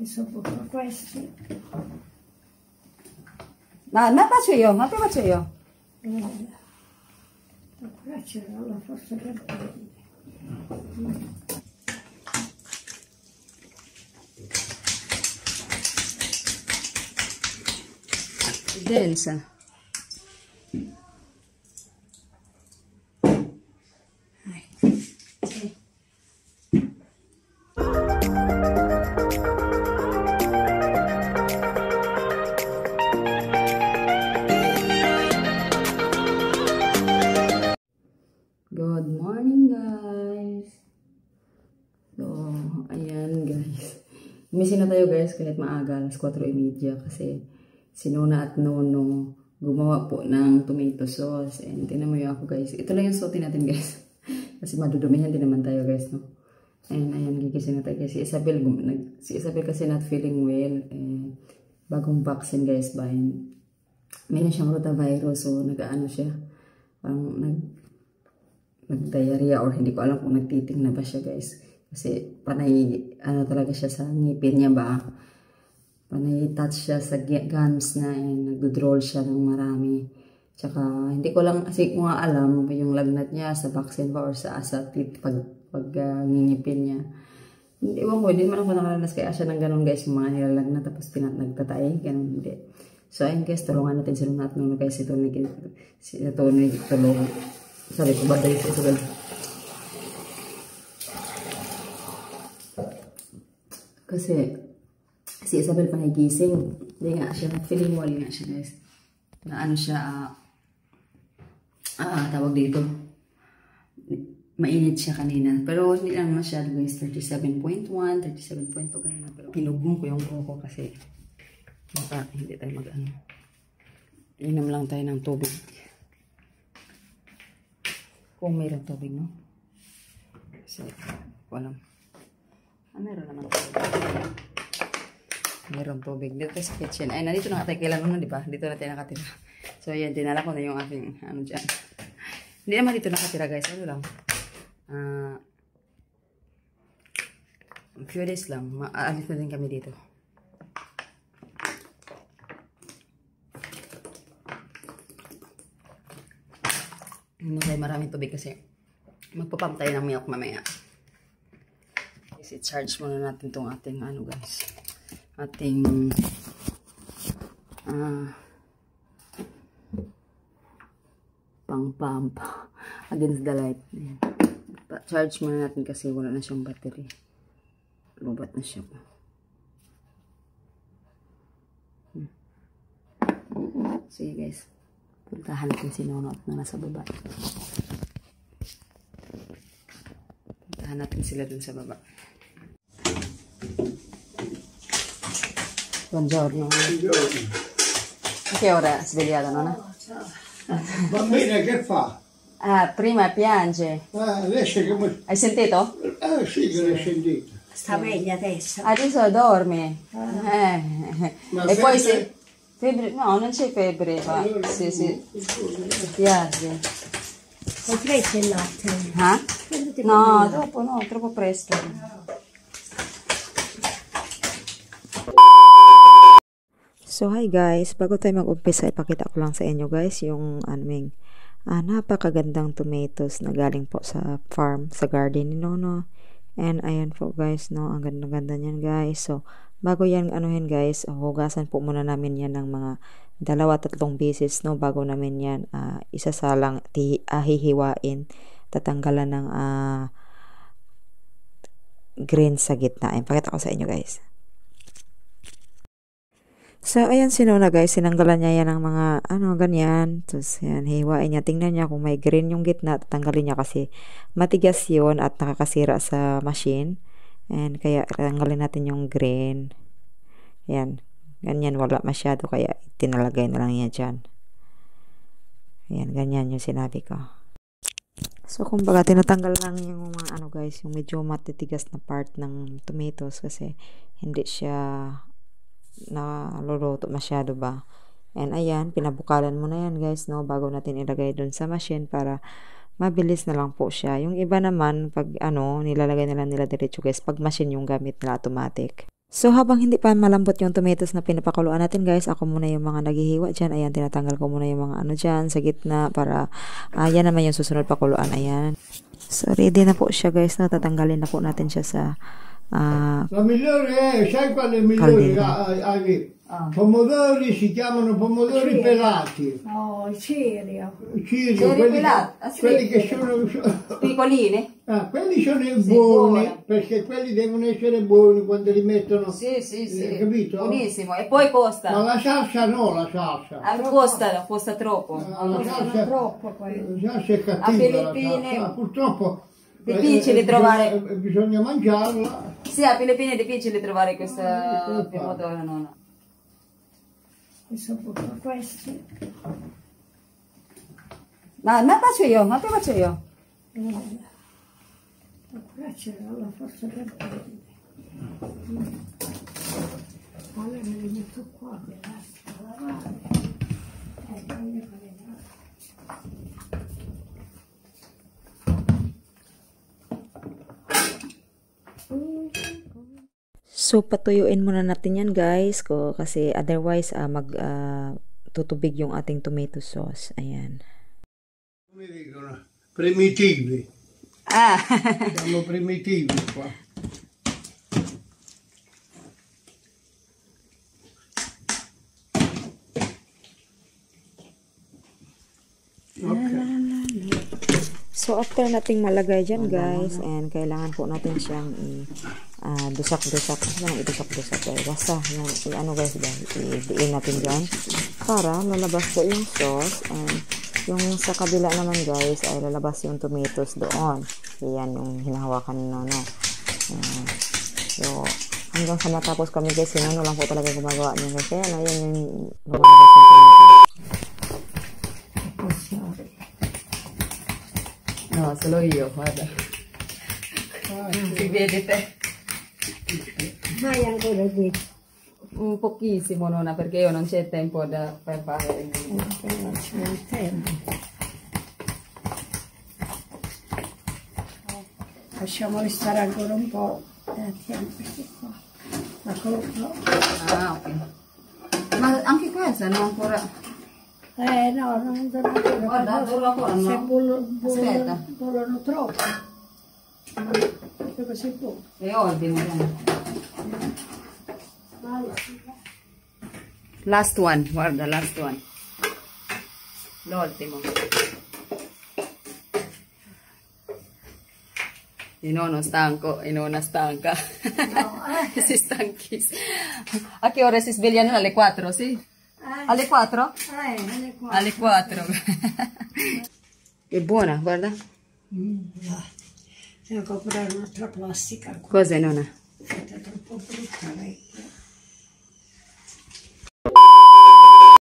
sono questi. Ma faccio io, ma te faccio io. Qua c'era la forza del piede. Densa. Good morning, guys. So, ayan, guys. Gumising na tayo, guys, kahit maaga, alas 4:30 kasi si Nona at Nono gumawa po ng tomato sauce. And tinan mo yung ako, guys. Ito lang yung sauté natin, guys. Kasi madudumihan din naman tayo, guys, no? And ayan, gigising na tayo, guys. Si Isabel kasi not feeling well. Bagong vaccine, guys, ba? Meron siyang rotavirus, so nag-ano siya. Parang nag-diarrhea or hindi ko alam kung nagtiting na ba siya, guys. Kasi panay, ano talaga siya sa ngipin niya ba? Panay touch siya sa gums na nagdodroll siya ng marami. Tsaka, hindi ko lang kasi kung alam yung lagnat niya sa vaccine ba or sa asapit pag ngingipin niya. Hindi ko, hindi man ako nakaranas kaya siya ng ganun, guys, yung mga nilalagnat tapos nagtatay, ganun, hindi. So, ayun, guys, tulungan natin sila at Nono, guys, ito tulong. Sorry, kubaday ko ito, guys. Kasi, si Isabel pa nagising. Hindi nga siya, feeling well nga siya, guys. Na ano siya, tawag dito. Mainit siya kanina. Pero hindi lang masyado, guys. 37.1, 37.2, ganun. Pero pinugong ko yung buko kasi baka hindi tayo mag-ano. Inom lang tayo ng tubig. Kung mayroon tubig, no? Kasi, walang. Meron naman tubig. Meron tubig. Dito tayo sa kitchen. Ay, nandito na tayo kailan mo, di ba? Dito na tayo nakatira. So, yan. Dinala ko na yung aking, ano dyan. Hindi naman dito nakatira, guys. Ano lang. Few days lang. Maalis na din kami dito. Hindi tayo maraming tubig kasi magpapump tayo ng milk mamaya. Kasi charge muna natin itong ating ano, guys. Ating pang-pump against the light. Charge muna natin kasi wala na siyang battery. Lubat na siya. Sige, guys. Puntahan natin si Nono at Nona sa baba. Puntahan natin sila dun sa baba. Buongiorno. Buongiorno. A che ora è svegliata, Nonna? Bambina, che fa? Prima piange. Adesso che... Hai sentito? Sì, che l'ho sentito. Sta meglio adesso. Adesso dorme. Ma E poi febbre? se... Febbre? No, non c'è febbre. Ma... Sì, sì. Piace. È freddo il latte. No, dopo no, troppo presto. So hi guys, bago tayo mag-umpisa, ipakita ko lang sa inyo guys yung aming napakagandang tomatoes na galing po sa farm, sa garden ni Nono. And ayan po guys, no, ang ganda-ganda niyan guys. So bago yan anuhin guys, hugasan po muna namin yan ng mga 2-3 beses, no, bago namin yan isasalang hihiwain, tatanggalan ng green sa gitna. Ayan, pakita ko sa inyo guys. So, ayan si Nona guys, sinanggalan niya yan ng mga, ganyan. Tapos, yan, hiwain niya. Tingnan niya kung may green yung gitna, tatanggalin niya kasi matigas yun at nakakasira sa machine. And kaya, tanggalin natin yung green. Yan, ganyan, wala masyado, kaya tinalagay na lang niya dyan. Ayan, ganyan yung sinabi ko. So, kumbaga, tinatanggal lang yung mga, guys, yung medyo matitigas na part ng tomatoes kasi hindi siya naluluto masyado ba. And ayan, pinabukalan mo na yan guys, no, bago natin ilagay dun sa machine para mabilis na lang po siya. Yung iba naman, pag nilalagay na lang nila diretso guys, pag machine yung gamit nila automatic. So, habang hindi pa malambot yung tomatoes na pinapakuluan natin, guys, ako muna yung mga naghihiwa dyan. Ayan, tinatanggal ko muna yung mga ano dyan sa gitna para, yan naman yung susunod pakuluan. Ayan. So, ready na po siya, guys. Tatanggalin na po natin siya sa, La migliore sai qual è il migliore? Pomodori si chiamano pomodori pelati. No, il cirio. Cirio, quelli che sono... Piccoline? quelli sono i buoni, perché quelli devono essere buoni quando li mettono. Sì. Capito? Buonissimo. E poi costa? Ma la salsa no, la salsa. Costa troppo. La salsa, Troppo quello. la salsa è cattiva. A Filippine- La salsa. Purtroppo Difficile trovare. bisogna mangiarla. Sì, a Filippine è difficile trovare questo pomodoro, no. Questo butto questi. Ma faccio io. Qua c'era la forza del piede. Allora me li metto qua, che lascio lavare. Voglio fare So, patuyuin muna natin yan, guys. Kasi otherwise, tutubig yung ating tomato sauce. Ayan. Come dicono? Primitivi. Siamo primitivi qua. So, after nating malagay dyan, guys, and kailangan po natin siyang dusak-dusak. Idusak-dusak, guys. Basta, ano guys, i-diin natin dyan para lalabas po yung sauce, and yung sa kabila naman, guys, ay lalabas yung tomatoes doon. Yan yung hinahawakan na, no. So, hanggang sa matapos kami, guys, sinano lang po talaga gumagawa niya, guys. Kaya, yan yung lumalabas yung tomatoes. No, solo io, guarda. Si vede te. Hai ancora qui. Un pochissimo, nonna, perché io non c'è tempo per fare. Non c'è il tempo. Lasciamoli stare ancora un po'. Tieni questi qua. Eccolo qua. Ah, ok. Ma anche questa non ancora. No, non devo ancora. Guarda, dove ancora no? Se Aspetta. bollono troppo. Così può. È ordine. Last one, guarda, last one. L'ultimo. Il nonno stanco e nonna stanca. No, Si stanchissima. A che ore si svegliano? Alle 4, sì? Alle 4? alle qua. Alle 4. È buona, guarda. Devo comprare un'altra plastica qua. Cos'è, nonna? È troppo brutta vecchia.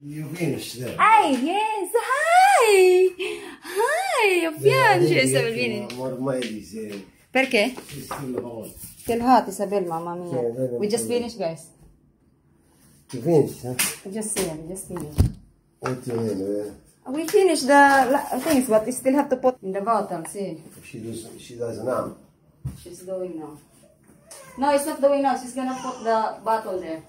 You finished there. Hi, yes, hi! Hi, piange, Isabel, vieni. Ormai di sera. Perché? Still hot. Still hot, Isabel, mamma mia. Sì, vero, We just vero. finished, guys. You finished, huh? We just finished. What do you mean? We finished the things, but we still have to put in the bottle, see. She does now. She's doing now. No, it's not doing now. She's gonna put the bottle there.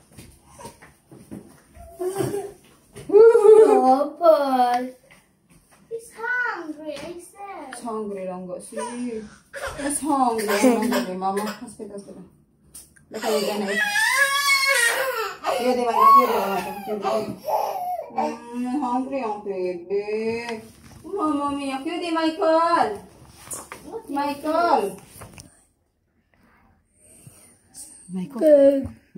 Oh, Paul. He's hungry, I said. It's hungry, Longo. See. It's hungry. I'm hungry, Mama. Aspetta. Look how you're gonna eat. Chiudi, Michael. Hungry ang baby. Mamma mia. Chiudi, Michael. Michael.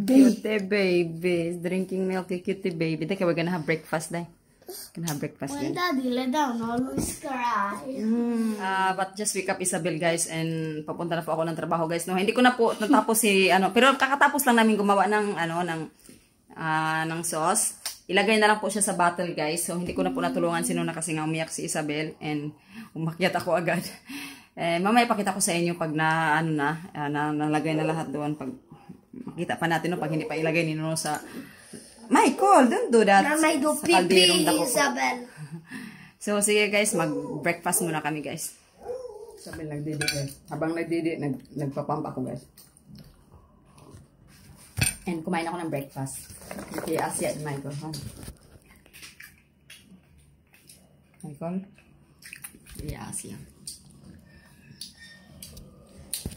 Cutie baby. Is drinking milk. Cutie baby. Think we're gonna have breakfast, day. Gonna have breakfast When then. Daddy lay down, always cry. But just wake up, Isabel, guys, and papunta na po ako ng trabaho, guys. No, hindi ko na po natapos pero kakatapos lang namin gumawa ng sauce. Ilagay na lang po siya sa bottle, guys. So hindi ko na po natulungan si Nona kasi nga umiyak si Isabel and umakyat ako agad. Mamaya pakita ko sa inyo pag nalagay na lahat doon, pag makita pa natin, no, pag hindi pa ilagay ni Nona sa Michael, don't do that. Mama, do Sa kalderong pee-pee, dako ko. Isabel. So, sige guys, mag-breakfast muna kami, guys. Sabi nagdidi, guys. Habang nagdidi, nagpapamp ako, guys. And kumain ako ng breakfast. Kay Asia at Michael. Michael? Kay Asia.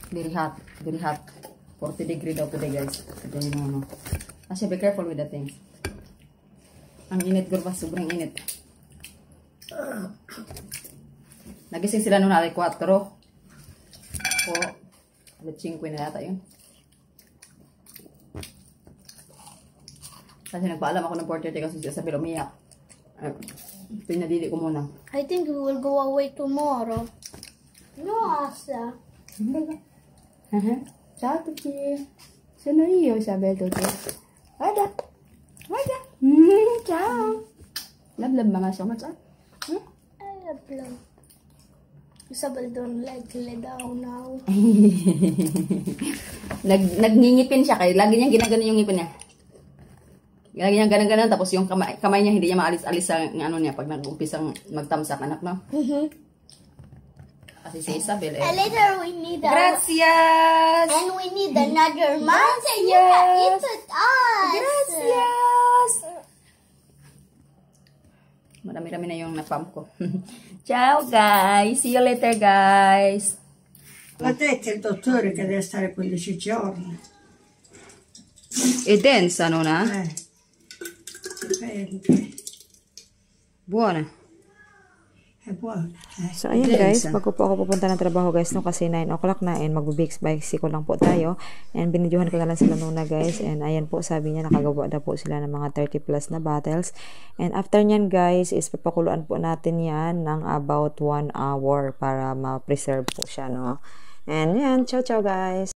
Very hot. Very hot. 40 degree daw today, guys. Ito yung Asia, be careful with the things. Ang init, gurba. Sobrang init. Nagising sila nung alas 4. O, alas 5 na yata yun. Kasi nagpaalam ako ng 4:30 kasi sabi umiyak. Pinadili ko muna. I think we will go away tomorrow. No, Asa. Ciao tutti. Sono io, sabi tutti. Guarda. Guarda. Ciao. Love love mama so much. I love love. Isabel don't like lay down now. Nagngingipin siya kaya lagi niyang ginagano yung ngipin niya. Lagi niyang ganun-ganun tapos yung kamay niya hindi niya maalis-alis sa ano niya pag nag-umpisang magtamsak anak no. Kasi si Isabel And later we need Gracias! and we need another mountain. You can eat with us. Gracias! Marami-rami na yung napam ko. Ciao guys! See you later guys! L'ha detto il dottore che deve stare 15 giorni. E dense ano na? Dipende. Buona. È buono. So, ayun guys, bago po ako pupunta ng trabaho guys, no, kasi 9 o'clock na and mag-bicycle lang po tayo. And binidyohan ko na lang sila nuna guys. And ayan po, sabi niya, nakagawa na po sila ng mga 30 plus na bottles. And after nyan guys, is papakuluan po natin yan ng about 1 hour para ma-preserve po siya, no. And yan, ciao ciao guys!